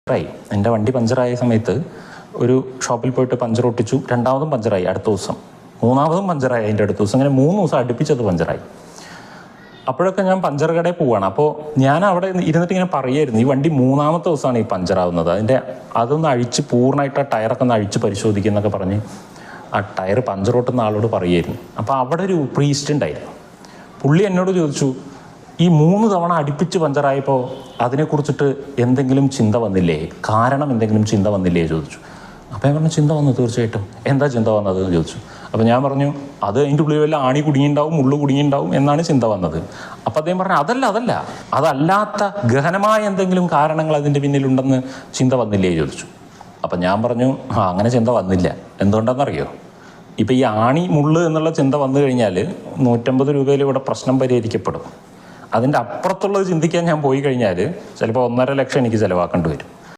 പഞ്ചറായി. എൻ്റെ വണ്ടി പഞ്ചറായ സമയത്ത് ഒരു ഷോപ്പിൽ പോയിട്ട് പഞ്ചർ ഒട്ടിച്ചു. രണ്ടാമതും പഞ്ചറായി അടുത്ത ദിവസം. മൂന്നാമതും പഞ്ചറായി അതിൻ്റെ അടുത്ത ദിവസം. അങ്ങനെ 3 ദിവസം അടുപ്പിച്ചത് പഞ്ചറായി. അപ്പോഴൊക്കെ ഞാൻ പഞ്ചർ കടയിൽ പോവുകയാണ്. അപ്പോൾ ഞാൻ അവിടെ ഇരുന്നിട്ട് ഇങ്ങനെ പറയുമായിരുന്നു, ഈ വണ്ടി 3-ാമത്തെ ദിവസമാണ് ഈ പഞ്ചറാവുന്നത്, അതൊന്ന് അഴിച്ച് പൂർണ്ണമായിട്ട് ആ ടയറൊക്കെ ഒന്ന് അഴിച്ച് പരിശോധിക്കുന്നൊക്കെ പറഞ്ഞ് ആ ടയർ പഞ്ചർ ഒട്ടുന്ന ആളോട് പറയുമായിരുന്നു. അപ്പോൾ അവിടെ ഒരു പ്രീസ്റ്റ് ഉണ്ടായിരുന്നു. പുള്ളി എന്നോട് ചോദിച്ചു, ഈ 3 തവണ അടുപ്പിച്ച് പഞ്ചറായപ്പോൾ അതിനെക്കുറിച്ചിട്ട് എന്തെങ്കിലും ചിന്ത വന്നില്ലേ, കാരണം എന്തെങ്കിലും ചിന്ത വന്നില്ലേ ചോദിച്ചു. അപ്പോൾ ഞാൻ പറഞ്ഞു, ചിന്ത വന്നു, തീർച്ചയായിട്ടും. എന്താ ചിന്ത വന്നത് എന്ന് ചോദിച്ചു. അപ്പോൾ ഞാൻ പറഞ്ഞു, അത് അതിൻ്റെ ഉള്ളിൽ വല്ല ആണി കുടുങ്ങിയിട്ടുണ്ടാവും, മുള്ളു കുടുങ്ങിയിട്ടുണ്ടാവും എന്നാണ് ചിന്ത വന്നത്. അപ്പോൾ അദ്ദേഹം പറഞ്ഞു, അതല്ലാത്ത ഗഹനമായ എന്തെങ്കിലും കാരണങ്ങൾ അതിൻ്റെ പിന്നിലുണ്ടെന്ന് ചിന്ത വന്നില്ലേ ചോദിച്ചു. അപ്പം ഞാൻ പറഞ്ഞു, അങ്ങനെ ചിന്ത വന്നില്ല. എന്തുകൊണ്ടാണെന്നറിയോ? ഇപ്പം ഈ ആണി മുള്ള് എന്നുള്ള ചിന്ത വന്നു കഴിഞ്ഞാൽ 150 രൂപയിൽ ഇവിടെ പ്രശ്നം പരിഹരിക്കപ്പെടും. അതിൻ്റെ അപ്പുറത്തുള്ളത് ചിന്തിക്കാൻ ഞാൻ പോയി കഴിഞ്ഞാൽ ചിലപ്പോൾ 1.5 ലക്ഷം എനിക്ക് ചിലവാക്കേണ്ടി വരും.